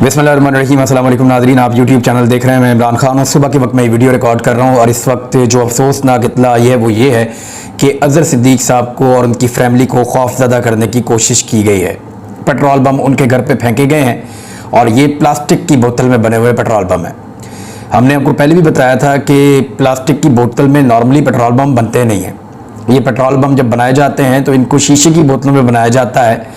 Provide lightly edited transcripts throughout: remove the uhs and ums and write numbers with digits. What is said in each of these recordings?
बिस्मिल्लाहिर्रहमानिर्रहीम। अस्सलाम वालेकुम नाज़रीन, आप यूट्यूब चैनल देख रहे हैं। मैं इमरान खान हूँ। सुबह के वक्त मैं ये वीडियो रिकॉर्ड कर रहा हूँ और इस वक्त जो अफसोसनाक इत्तला आई है वो ये है कि अज़हर सिद्दीक़ साहब को और उनकी फैमिली को खौफज़दा करने की कोशिश की गई है। पेट्रोल बम उनके घर पर फेंके गए हैं और ये प्लास्टिक की बोतल में बने हुए पेट्रोल बम हैं। हमने आपको पहले भी बताया था कि प्लास्टिक की बोतल में नॉर्मली पेट्रोल बम बनते नहीं हैं। ये पेट्रोल बम जब बनाए जाते हैं तो इनको शीशे की बोतलों में बनाया जाता है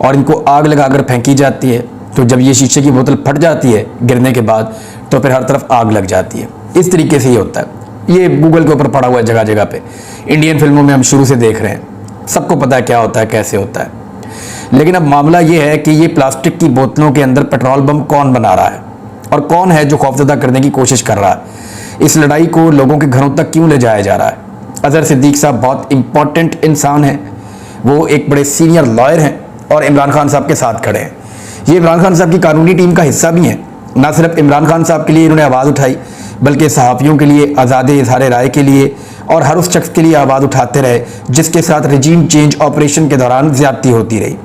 और इनको आग लगाकर फेंकी जाती है। तो जब ये शीशे की बोतल फट जाती है गिरने के बाद तो फिर हर तरफ आग लग जाती है। इस तरीके से ये होता है। ये गूगल के ऊपर पड़ा हुआ है जगह जगह पे। इंडियन फिल्मों में हम शुरू से देख रहे हैं, सबको पता है क्या होता है, कैसे होता है। लेकिन अब मामला ये है कि ये प्लास्टिक की बोतलों के अंदर पेट्रोल बम कौन बना रहा है और कौन है जो खौफजदा करने की कोशिश कर रहा है। इस लड़ाई को लोगों के घरों तक क्यों ले जाया जा रहा है। अज़हर सिद्दीक़ साहब बहुत इंपॉर्टेंट इंसान हैं, वो एक बड़े सीनियर लॉयर हैं और इमरान खान साहब के साथ खड़े हैं। ये इमरान खान साहब की कानूनी टीम का हिस्सा भी हैं। ना सिर्फ इमरान खान साहब के लिए इन्होंने आवाज़ उठाई बल्कि सहाफ़ियों के लिए, आज़ाद इज़हार राय के लिए और हर उस शख्स के लिए आवाज़ उठाते रहे जिसके साथ रजीम चेंज ऑपरेशन के दौरान ज़्यादती होती रही।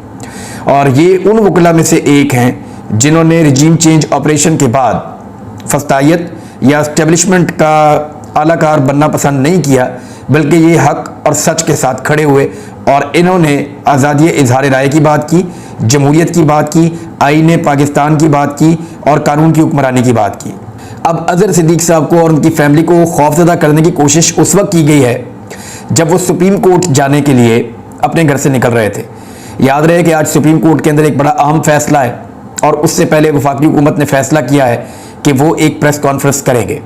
और ये उन वकला में से एक हैं जिन्होंने रजीम चेंज ऑपरेशन के बाद फस्तायत या एस्टेब्लिशमेंट का आलाकार बनना पसंद नहीं किया बल्कि ये हक और सच के साथ खड़े हुए और इन्होंने आज़ादी इज़हार राय की बात की, जमहूरियत की बात की, आईने पाकिस्तान की बात की और कानून की हुक्मरानी की बात की। अब अज़हर सिद्दीक़ साहब को और उनकी फैमिली को खौफजदा करने की कोशिश उस वक्त की गई है जब वो सुप्रीम कोर्ट जाने के लिए अपने घर से निकल रहे थे। याद रहे कि आज सुप्रीम कोर्ट के अंदर एक बड़ा अहम फैसला है और उससे पहले वफाकी हुकूमत ने फैसला किया है कि वो एक प्रेस कॉन्फ्रेंस करेंगे।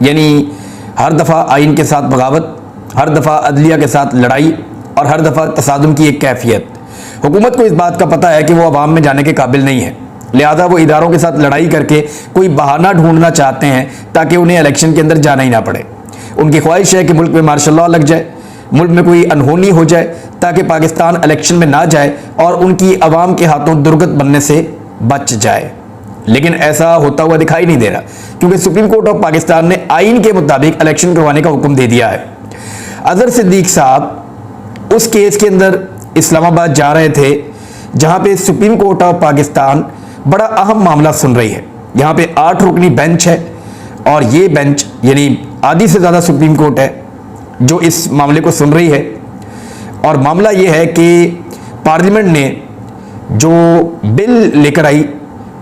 यानी हर दफ़ा आइन के साथ बगावत, हर दफ़ा अदलिया के साथ लड़ाई और हर दफ़ा तसादुम की एक कैफियत। हुकूमत को इस बात का पता है कि वो अवाम में जाने के काबिल नहीं है, लिहाजा वो इदारों के साथ लड़ाई करके कोई बहाना ढूंढना चाहते हैं ताकि उन्हें इलेक्शन के अंदर जाना ही ना पड़े। उनकी ख्वाहिश है कि मुल्क में मार्शल लॉ लग जाए, मुल्क में कोई अनहोनी हो जाए ताकि पाकिस्तान इलेक्शन में ना जाए और उनकी अवाम के हाथों दुर्गत बनने से बच जाए। लेकिन ऐसा होता हुआ दिखाई नहीं दे रहा क्योंकि सुप्रीम कोर्ट ऑफ पाकिस्तान ने आइन के मुताबिक इलेक्शन करवाने का हुक्म दे दिया है। अज़हर सिद्दीक़ साहब उस केस के अंदर इस्लामाबाद जा रहे थे जहां पे सुप्रीम कोर्ट ऑफ पाकिस्तान बड़ा अहम मामला सुन रही है। यहां पे 8 रुकनी बेंच है और ये बेंच यानी आधी से ज़्यादा सुप्रीम कोर्ट है जो इस मामले को सुन रही है। और मामला ये है कि पार्लियामेंट ने जो बिल लेकर आई,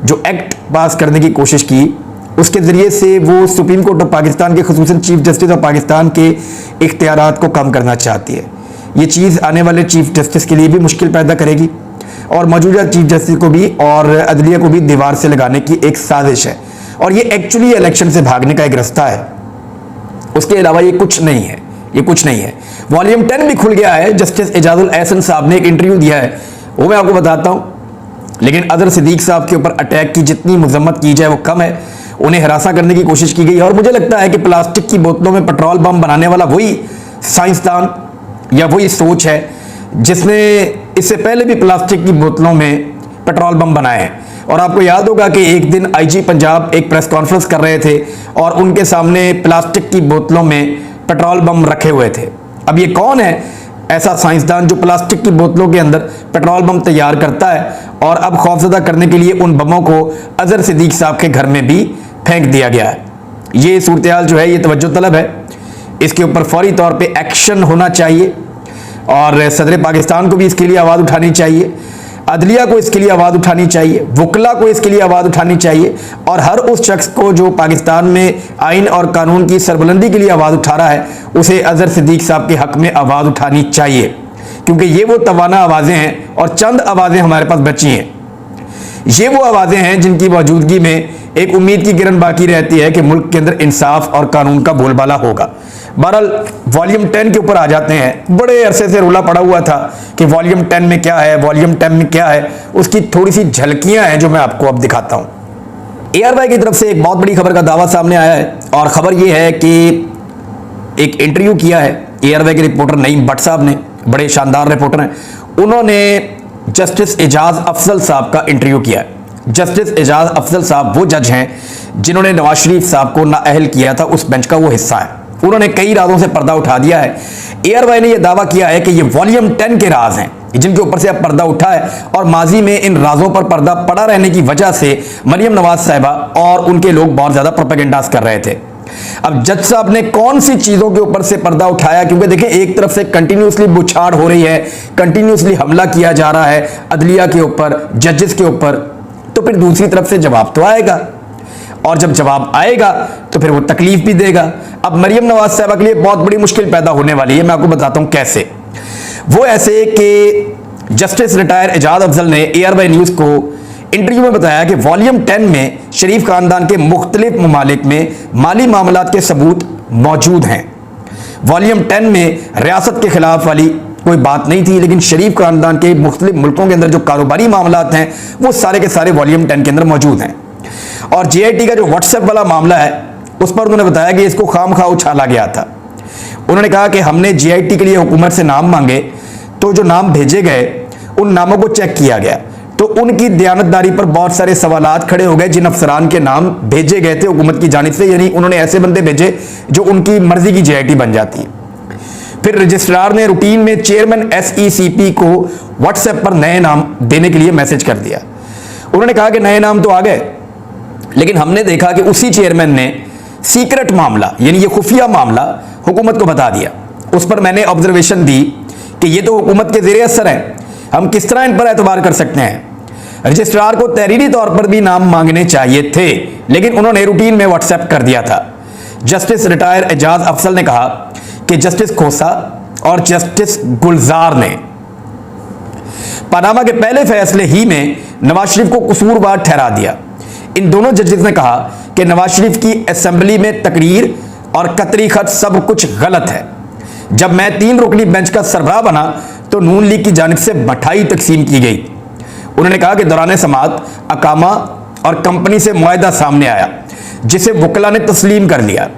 जो एक्ट पास करने की कोशिश की, उसके ज़रिए से वो सुप्रीम कोर्ट ऑफ पाकिस्तान के खुसूसन चीफ जस्टिस ऑफ पाकिस्तान के इख्तियारात को कम करना चाहती है। ये चीज़ आने वाले चीफ जस्टिस के लिए भी मुश्किल पैदा करेगी और मौजूदा चीफ जस्टिस को भी और अदलिया को भी दीवार से लगाने की एक साजिश है और ये एक्चुअली इलेक्शन से भागने का एक रास्ता है। उसके अलावा ये कुछ नहीं है, ये कुछ नहीं है। वॉल्यूम 10 भी खुल गया है। जस्टिस एजाजुल एहसन साहब ने एक इंटरव्यू दिया है, वो मैं आपको बताता हूँ। लेकिन अज़हर सिद्दीक़ साहब के ऊपर अटैक की जितनी मजम्मत की जाए वो कम है। उन्हें हरासा करने की कोशिश की गई और मुझे लगता है कि प्लास्टिक की बोतलों में पेट्रोल बम बनाने वाला वही साइंसदान या वही सोच है जिसने इससे पहले भी प्लास्टिक की बोतलों में पेट्रोल बम बनाए हैं। और आपको याद होगा कि एक दिन आईजी पंजाब एक प्रेस कॉन्फ्रेंस कर रहे थे और उनके सामने प्लास्टिक की बोतलों में पेट्रोल बम रखे हुए थे। अब ये कौन है ऐसा साइंसदान जो प्लास्टिक की बोतलों के अंदर पेट्रोल बम तैयार करता है और अब खौफजदा करने के लिए उन बमों को अज़हर सिद्दीक़ साहब के घर में भी फेंक दिया गया है। ये सूरत हाल जो है ये तवज्जो तलब है, इसके ऊपर फौरी तौर पे एक्शन होना चाहिए और सदर पाकिस्तान को भी इसके लिए आवाज़ उठानी चाहिए, अदलिया को इसके लिए आवाज़ उठानी चाहिए, वकला को इसके लिए आवाज़ उठानी चाहिए और हर उस शख्स को जो पाकिस्तान में आइन और कानून की सरबुलंदी के लिए आवाज़ उठा रहा है उसे अज़हर सिद्दीक़ साहब के हक़ में आवाज़ उठानी चाहिए क्योंकि ये वो तवाना आवाज़ें हैं और चंद आवाज़ें हमारे पास बची हैं। ये वो आवाज़ें हैं जिनकी मौजूदगी में एक उम्मीद की किरण बाकी रहती है कि मुल्क के अंदर इंसाफ और कानून का बोलबाला होगा। बहरहाल वॉल्यूम 10 के ऊपर आ जाते हैं। बड़े अरसे से रोला पड़ा हुआ था कि वॉल्यूम 10 में क्या है, वॉल्यूम 10 में क्या है। उसकी थोड़ी सी झलकियां हैं जो मैं आपको अब दिखाता हूं। ARY की तरफ से एक बहुत बड़ी खबर का दावा सामने आया है और खबर यह है कि एक इंटरव्यू किया है ARY के रिपोर्टर नईम भट्ट साहब ने, बड़े शानदार रिपोर्टर हैं। उन्होंने जस्टिस एजाज अफजल साहब का इंटरव्यू किया है। जस्टिस एजाज अफजल साहब वो जज हैं जिन्होंने नवाज शरीफ साहब को नाअहल किया था, उस बेंच का वो हिस्सा है। उन्होंने कई राजों से पर्दा उठा दिया है। ARY ने यह दावा किया है कि ये वॉल्यूम 10 के राज हैं जिनके ऊपर से अब पर्दा उठा है, और माजी में इन राजों पर पर्दा पड़ा रहने की वजह से मरियम नवाज साहिबा और उनके लोग बहुत ज्यादा प्रोपेगेंडास कर रहे थे। अब जज साहब ने कौन सी चीजों के ऊपर से पर्दा उठाया, क्योंकि देखिए एक तरफ से कंटिन्यूसली बुछाड़ हो रही है, कंटिन्यूसली हमला किया जा रहा है अदलिया के ऊपर, जजेस के ऊपर, तो फिर दूसरी तरफ से जवाब तो आएगा, और जब जवाब आएगा तो फिर वो तकलीफ भी देगा। अब मरियम नवाज साहिबा के लिए बहुत बड़ी मुश्किल पैदा होने वाली है। मैं आपको बताता हूं कैसे। वो ऐसे कि जस्टिस रिटायर एजाज अफजल ने ARY न्यूज को इंटरव्यू में बताया कि वॉल्यूम 10 में शरीफ खानदान के मुख्तलिफ ममालिक में माली मामलात के सबूत मौजूद हैं। वॉल्यूम 10 में रियासत के खिलाफ वाली कोई बात नहीं थी, लेकिन शरीफ खानदान के मुख्तलिफ मुल्कों के अंदर जो कारोबारी मामलात हैं वो सारे के सारे वॉल्यूम 10 के अंदर मौजूद हैं। और JIT का जो व्हाट्सएप वाला मामला है उस पर उन्होंने बताया कि इसको खामखा उछाला गया था। उन्होंने कहा कि हमने JIT के लिए हुकूमत से नाम मांगे, तो जो नाम भेजे गए उन नामों को चेक किया गया, तो उनकी दयानतदारी पर बहुत सारे सवालात खड़े हो गए। जिन अफसरान के नाम भेजे गए थे हुकूमत की जानिब से, यानी उन्होंने ऐसे बंदे भेजे जो उनकी मर्जी की JIT बन जाती है। फिर रजिस्ट्रार ने रूटीन में चेयरमैन SECP को व्हाट्सएप पर नए नाम देने के लिए मैसेज कर दिया। उन्होंने कहा कि नए नाम तो आ गए, लेकिन हमने देखा कि उसी चेयरमैन ने सीक्रेट मामला, यानी ये खुफिया मामला, हुकूमत को बता दिया। उस पर मैंने ऑब्जर्वेशन दी कि ये तो हुकूमत के ज़ेरे असर है, हम किस तरह इन पर एतबार कर सकते हैं। रजिस्ट्रार को तहरीरी तौर पर भी नाम मांगने चाहिए थे, लेकिन उन्होंने रूटीन में व्हाट्सएप कर दिया था। जस्टिस रिटायर एजाज अफजल ने कहा कि जस्टिस खोसा और जस्टिस गुलजार ने पनामा के पहले फैसले ही में नवाज शरीफ को कसूरवार ठहरा दिया। इन दोनों जजेस ने कहा कि नवाज शरीफ की असेंबली में तकरीर और कतरी खत सब कुछ गलत है। जब मैं 3 रुकनी बेंच का सरबराह बना तो नून लीग की जानिब से मिठाई तकसीम की गई। उन्होंने कहा कि दौरान समाअत अकामा और कंपनी से मुआहदा सामने आया, जिसे वकला ने तस्लीम कर लिया।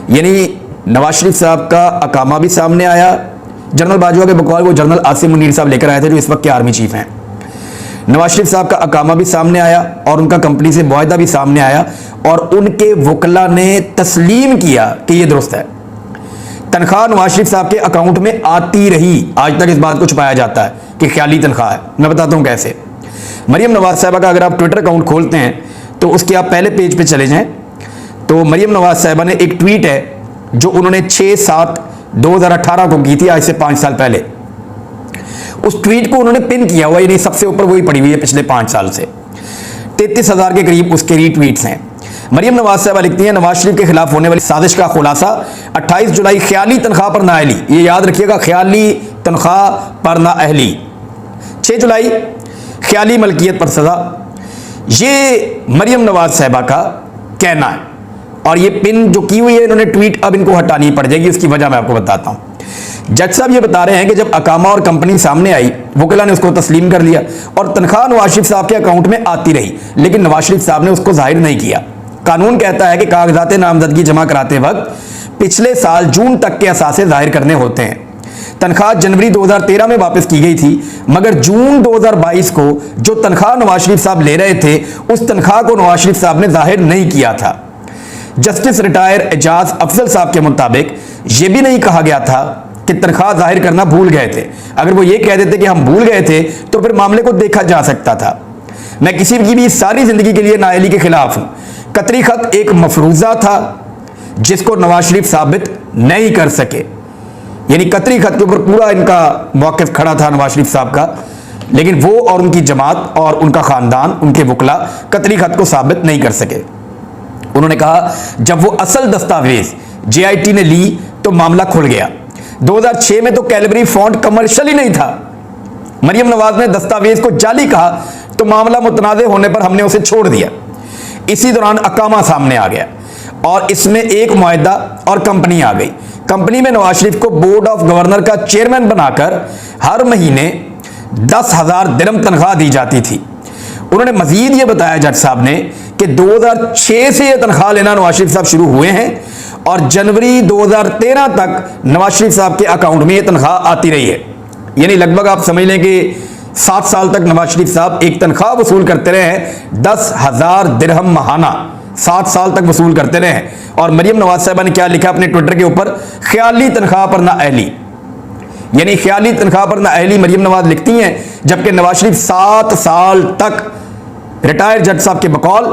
यानी नवाज शरीफ साहब का अकामा भी सामने आया, जनरल बाजवा के बकौल वो जनरल आसिम मुनीर साहब लेकर आए थे जो इस वक्त के आर्मी चीफ हैं। नवाज शरीफ साहब का अकामा भी सामने आया और उनका कंपनी से मुआहदा भी सामने आया, और उनके वकला ने तस्लीम किया कि यह दुरुस्त है। तनख्वाह नवाज शरीफ साहब के अकाउंट में आती रही। आज तक इस बात को छुपाया जाता है कि ख्याली तनख्वाह है। मैं बताता हूं कैसे। मरियम नवाज साहिबा का अगर आप ट्विटर अकाउंट खोलते हैं तो उसके आप पहले पेज पे चले जाएं, तो मरियम नवाज साहिबा ने एक ट्वीट है जो उन्होंने 6/7/2018 को की थी, आज से 5 साल पहले। उस ट्वीट को उन्होंने पिन किया हुआ, यानी सबसे ऊपर वही पड़ी हुई है पिछले 5 साल से। 33,000 के करीब उसके रीट्वीट्स हैं। मरियम नवाज साहिबा लिखती हैं, नवाज शरीफ के खिलाफ होने वाली साजिश का खुलासा 28 जुलाई ख्याली तनख्वाह पर नाअहली। ये याद रखिएगा, ख्याली तनख्वाह पर नाअहली। 6 जुलाई ख्याली मलकियत पर सजा। ये मरियम नवाज साहिबा का कहना है, और ये पिन जो की हुई है इन्होंने ट्वीट, अब इनको हटानी पड़ जाएगी। उसकी वजह मैं आपको बताता हूं। जज साहब ये बता रहे हैं कि जब अकामा और कंपनी सामने आई, वकला ने उसको तस्लीम कर लिया और तनख्वाह नवाज शरीफ साहब के अकाउंट में आती रही, लेकिन नवाज शरीफ साहब ने उसको जाहिर नहीं किया। कानून कहता है कि कागजात नामजदगी जमा कराते वक्त पिछले साल जून तक के असासे जाहिर करने होते हैं। तनख्वाह जनवरी 2013 में वापस की गई थी, मगर जून 2022 को जो तनख्वाह नवाज शरीफ साहब ले रहे थे उस तनख्वाह को नवाज शरीफ साहब ने जाहिर नहीं किया था। जस्टिस रिटायर एजाज अफजल साहब के मुताबिक यह भी नहीं कहा गया था कि तनख्वाह जाहिर करना भूल गए थे। अगर वो ये कह देते कि हम भूल गए थे तो फिर मामले को देखा जा सकता था। मैं किसी की भी सारी जिंदगी के लिए नाअहली के खिलाफ हूं। कतरी खत एक मफरूजा था जिसको नवाज शरीफ साबित नहीं कर सके, यानी कतरी खत के ऊपर पूरा इनका मौक़िफ़ खड़ा था नवाज शरीफ साहब का, लेकिन वो और उनकी जमात और उनका खानदान, उनके वकला कतरी खत को साबित नहीं कर सके। उन्होंने कहा जब वो असल दस्तावेज JIT ने ली तो मामला खुल गया। 2006 में तो कैलबरी फॉन्ट कमर्शियल ही नहीं था। मरियम नवाज ने दस्तावेज को जाली कहा तो मामला मुतनाज़े होने पर हमने उसे छोड़ दिया। इसी दौरान अकामा सामने आ गया और इसमें एक मुआहदा और कंपनी आ गई। कंपनी में नवाज शरीफ को बोर्ड ऑफ गवर्नर का चेयरमैन बनाकर हर महीने 10,000 दिरहम तनख्वाह दी जाती थी। उन्होंने मजीद ये बताया जज साहब ने कि 2006 से ये तनख्वाह लेना नवाज शरीफ साहब शुरू हुए हैं और जनवरी 2013 तक नवाज शरीफ साहब के अकाउंट में ये तनख्वाह आती रही है। यानी लगभग आप समझ लें कि 7 साल तक नवाज शरीफ साहब एक तनख्वाह वसूल करते रहे हैं, 10,000 दिरहम महाना 7 साल तक वसूल करते रहे हैं। और मरियम नवाज साहिबा ने क्या लिखा अपने ट्विटर के ऊपर, ख्याली तनख्वाह पर नाअहली। यानी ख्याली तनख्वाह पर नाअहली मरियम नवाज लिखती हैं, जबकि नवाज शरीफ 7 साल तक रिटायर्ड जज साहब के बकौल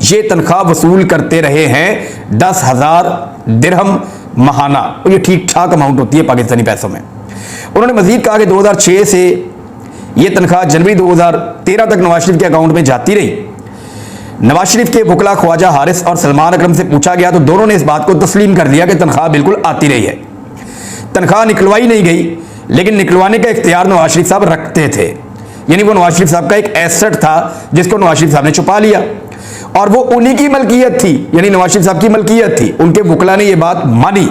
ये तनख्वाह वसूल करते रहे हैं 10,000 दिरहम माहाना, और ये ठीक ठाक अमाउंट होती है पाकिस्तानी पैसों में। उन्होंने मजीद कहा कि 2006 से ये तनख्वाह जनवरी 2013 तक नवाज शरीफ के अकाउंट में जाती रही। नवाज शरीफ के वकला ख्वाजा हारिस और सलमान अकरम से पूछा गया तो दोनों ने इस बात को तस्लीम कर दिया कि तनख्वाह बिल्कुल आती रही है। तनख्वाह निकलवाई नहीं गई, लेकिन निकलवाने का इख्तियार नवाज शरीफ साहब रखते थे, यानी वो नवाज शरीफ साहब का एक एसेट था जिसको नवाज शरीफ साहब ने छुपा लिया, और वो उन्हीं की मलकियत थी, यानी नवाज शरीफ साहब की मलकियत थी। उनके वकला ने यह बात मानी।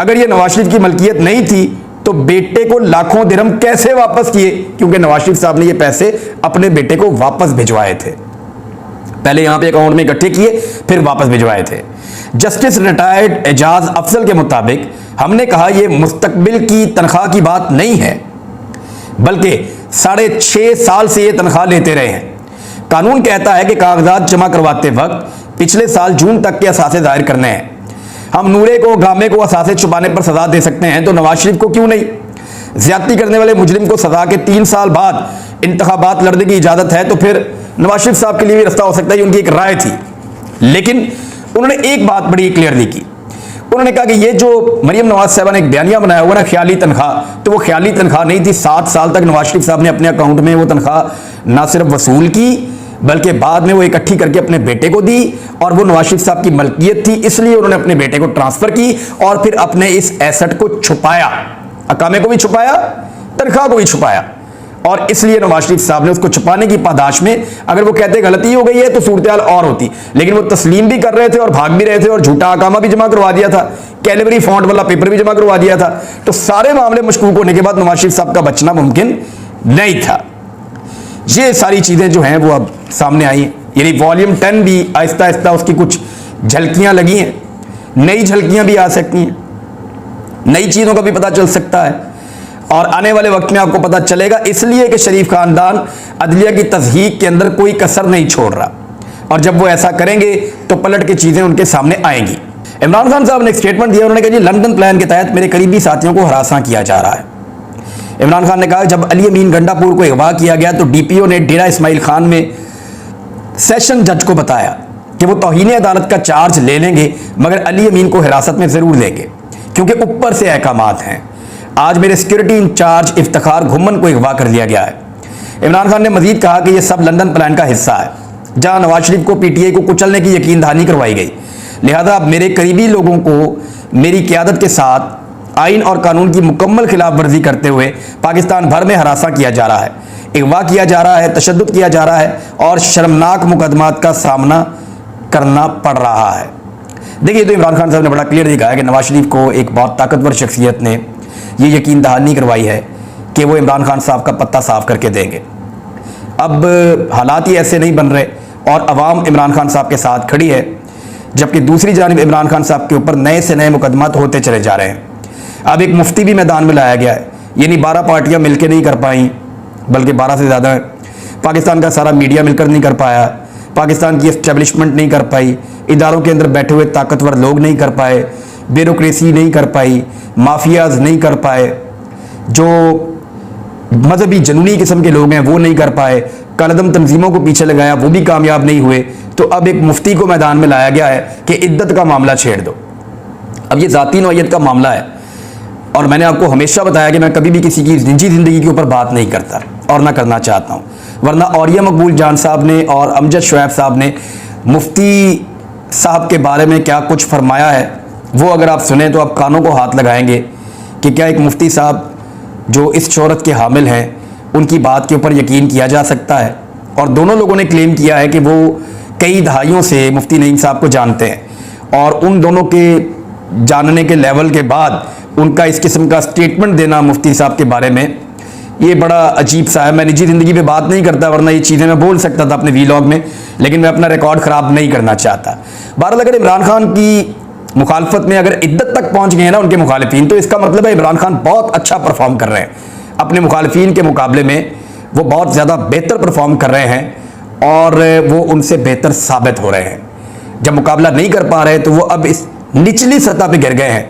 अगर ये नवाज शरीफ की मलकियत नहीं थी तो बेटे को लाखों दिरहम कैसे वापस किए, क्योंकि नवाज शरीफ साहब ने ये पैसे अपने बेटे को वापस भिजवाए थे। पहले यहां पे अकाउंट में इकट्ठे किए, फिर वापस भिजवाए थे। जस्टिस रिटायर्ड एजाज अफजल के मुताबिक हमने कहा यह मुस्तकबिल की तनख्वाह की बात नहीं है, बल्कि 6.5 साल से यह तनख्वाह लेते रहे हैं। कानून कहता है कि कागजात जमा करवाते वक्त पिछले साल जून तक के असासे दायर करने हैं। हम नूरे को गामे को असासे छुपाने पर सजा दे सकते हैं, तो नवाज शरीफ को क्यों नहीं? ज्यादती करने वाले मुजरिम को सजा के 3 साल बाद इंतखाबात लड़ने की इजाजत है, तो फिर नवाज शरीफ साहब के लिए भी रास्ता हो सकता है, उनकी एक राय थी। लेकिन उन्होंने एक बात बड़ी क्लियरली की, उन्होंने कहा कि ये जो मरियम नवाज साहबा ने एक बयानिया बनाया हुआ ना ख्याली तनख्वाह, तो वो ख्याली तनख्वाह नहीं थी। 7 साल तक नवाज शरीफ साहब ने अपने अकाउंट में वो तनख्वाह ना सिर्फ वसूल की, बल्कि बाद में वो इकट्ठी करके अपने बेटे को दी, और वो नवाज शरीफ साहब की मलकियत थी, इसलिए उन्होंने अपने बेटे को ट्रांसफर की और फिर अपने इस एसेट को छुपाया, अकामे को भी छुपाया, तनख्वाह को भी छुपाया, और इसलिए नवाज शरीफ साहब ने उसको छुपाने की पादाश में, अगर वो कहते गलती हो गई है तो सूरत हाल और होती, लेकिन वो तस्लीम भी कर रहे थे और भाग भी रहे थे, और झूठा अकामा भी जमा करवा दिया था, कैलिबरी फॉन्ट वाला पेपर भी जमा करवा दिया था। तो सारे मामले मशकूक होने के बाद नवाज शरीफ साहब का बचना मुमकिन नहीं था। ये सारी चीजें जो हैं वो अब सामने आई, यानी वॉल्यूम 10 भी आहिस्ता आहिस्ता उसकी कुछ झलकियां लगी हैं, नई झलकियां भी आ सकती हैं, नई चीजों का भी पता चल सकता है, और आने वाले वक्त में आपको पता चलेगा, इसलिए कि शरीफ खानदान अदलिया की तज़हीक के अंदर कोई कसर नहीं छोड़ रहा, और जब वो ऐसा करेंगे तो पलट के चीजें उनके सामने आएंगी। इमरान खान साहब ने एक स्टेटमेंट दिया, उन्होंने कहा जी लंदन प्लान के तहत मेरे करीबी साथियों को हरासा किया जा रहा है। इमरान खान ने कहा जब अली अमीन गंडापुर को अगवा किया गया तो डीपीओ ने डेरा इस्माइल खान में सेशन जज को बताया कि वो तौहीन अदालत का चार्ज ले लेंगे, मगर अली अमीन को हिरासत में जरूर लेंगे क्योंकि ऊपर से अहकामात हैं। आज मेरे सिक्योरिटी इंचार्ज इफ्तिखार घुम्मन को अगवा कर लिया गया है। इमरान खान ने मजीद कहा कि यह सब लंदन प्लान का हिस्सा है, जहां नवाज शरीफ को पीटीआई को कुचलने की यकीन दहानी करवाई गई। लिहाजा अब मेरे करीबी लोगों को मेरी क़यादत के साथ आइन और कानून की मुकम्मल खिलाफ वर्जी करते हुए पाकिस्तान भर में हरासा किया जा रहा है, अगवा किया जा रहा है, तशद्दुद किया जा रहा है और शर्मनाक मुकदमात का सामना करना पड़ रहा है। देखिए, तो इमरान खान साहब ने बड़ा क्लियर कहा है कि नवाज शरीफ को एक बहुत ताकतवर शख्सियत ने ये यकीन दहानी करवाई है कि वो इमरान खान साहब का पत्ता साफ करके देंगे। अब हालात ही ऐसे नहीं बन रहे और अवाम इमरान खान साहब के साथ खड़ी है, जबकि दूसरी जानिब इमरान खान साहब के ऊपर नए से नए मुकदमात होते चले जा रहे हैं। अब एक मुफ्ती भी मैदान में लाया गया है, यानी 12 पार्टियां मिलकर नहीं कर पाई, बल्कि 12 से ज़्यादा पाकिस्तान का सारा मीडिया मिलकर नहीं कर पाया, पाकिस्तान की एस्टेब्लिशमेंट नहीं कर पाई, इदारों के अंदर बैठे हुए ताकतवर लोग नहीं कर पाए, ब्यूरोक्रेसी नहीं कर पाई, माफियाज नहीं कर पाए, जो मजहबी जनूनी किस्म के लोग हैं वो नहीं कर पाए, कालदम तंजीमों को पीछे लगाया वो भी कामयाब नहीं हुए। तो अब एक मुफ्ती को मैदान में लाया गया है कि इद्दत का मामला छेड़ दो। अब ये ज़ाती नौइयत का मामला है और मैंने आपको हमेशा बताया कि मैं कभी भी किसी की निजी ज़िंदगी के ऊपर बात नहीं करता और ना करना चाहता हूँ, वरना औरिया मकबूल जान साहब ने और अमजद शुएब साहब ने मुफ्ती साहब के बारे में क्या कुछ फरमाया है वो अगर आप सुने तो आप कानों को हाथ लगाएंगे कि क्या एक मुफ्ती साहब जो इस शोहरत के हामिल हैं उनकी बात के ऊपर यकीन किया जा सकता है। और दोनों लोगों ने क्लेम किया है कि वो कई दहाइयों से मुफ्ती नईम साहब को जानते हैं और उन दोनों के जानने के लेवल के बाद उनका इस किस्म का स्टेटमेंट देना मुफ्ती साहब के बारे में ये बड़ा अजीब सा है। मैं निजी ज़िंदगी पे बात नहीं करता, वरना ये चीज़ें मैं बोल सकता था अपने वीलॉग में, लेकिन मैं अपना रिकॉर्ड ख़राब नहीं करना चाहता। बहरहाल अगर इमरान खान की मुखालफत में अगर इद्दत तक पहुँच गए हैं ना उनके मुखालिफिन, तो इसका मतलब है इमरान खान बहुत अच्छा परफॉर्म कर रहे हैं अपने मुखालिफिन के मुकाबले में, वो बहुत ज़्यादा बेहतर परफॉर्म कर रहे हैं और वो उनसे बेहतर साबित हो रहे हैं। जब मुकाबला नहीं कर पा रहे तो वो अब इस निचली सतह पे गिर गए हैं,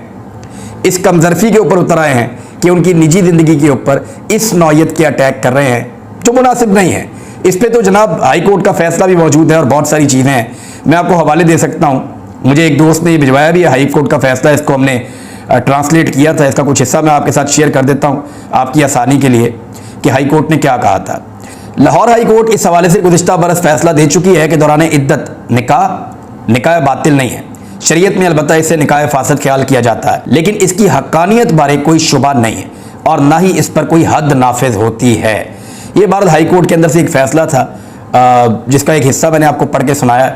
इस कमजरफी के ऊपर उतर आए हैं कि उनकी निजी ज़िंदगी के ऊपर इस नौयत के अटैक कर रहे हैं जो मुनासिब नहीं है। इस पे तो जनाब हाई कोर्ट का फैसला भी मौजूद है और बहुत सारी चीज़ें हैं, मैं आपको हवाले दे सकता हूँ। मुझे एक दोस्त ने ये भिजवाया भी है हाई कोर्ट का फैसला, इसको हमने ट्रांसलेट किया था, इसका कुछ हिस्सा मैं आपके साथ शेयर कर देता हूँ आपकी आसानी के लिए कि हाई कोर्ट ने क्या कहा था। लाहौर हाई कोर्ट इस हवाले से गुज़िश्ता बरस फैसला दे चुकी है कि दौरान इद्दत निकाह बातिल नहीं है। शरीयत में अलबत्ता इसे निकाह फासद ख्याल किया जाता है, लेकिन इसकी हक्कानियत बारे कोई शुबा नहीं है और ना ही इस पर कोई हद नाफिज होती है। ये भारत हाई कोर्ट के अंदर से एक फैसला था जिसका एक हिस्सा मैंने आपको पढ़ के सुनाया।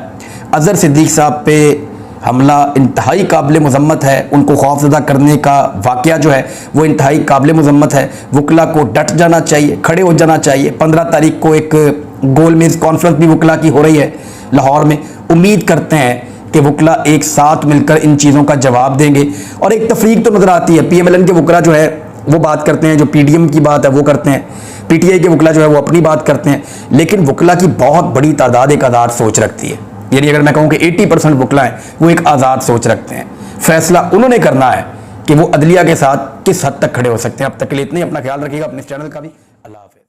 अजहर सिद्दीक साहब पे हमला इंतहाई काबिल मजम्मत है, उनको खौफजदा करने का वाक़या जो है वो इंतहाई काबिल मजम्मत है। वकला को डट जाना चाहिए, खड़े हो जाना चाहिए। 15 तारीख को एक गोल मेज़ कॉन्फ्रेंस भी वकला की हो रही है लाहौर में। उम्मीद करते हैं कि वकला एक साथ मिलकर इन चीज़ों का जवाब देंगे और एक तफरीक तो नज़र आती है। PMLN के वकला जो है वो बात करते हैं, जो PDM की बात है वो करते हैं, PTI के वकला जो है वो अपनी बात करते हैं, लेकिन वकला की बहुत बड़ी तादाद एक आज़ाद सोच रखती है। यानी अगर मैं कहूँ कि 80% वकला हैं वो एक आज़ाद सोच रखते हैं। फैसला उन्होंने करना है कि वो अदलिया के साथ किस हद तक खड़े हो सकते हैं। अब तक के लिए इतना ही, अपना ख्याल रखिएगा, अपने चैनल का भी। अल्लाह हाफ़िज़।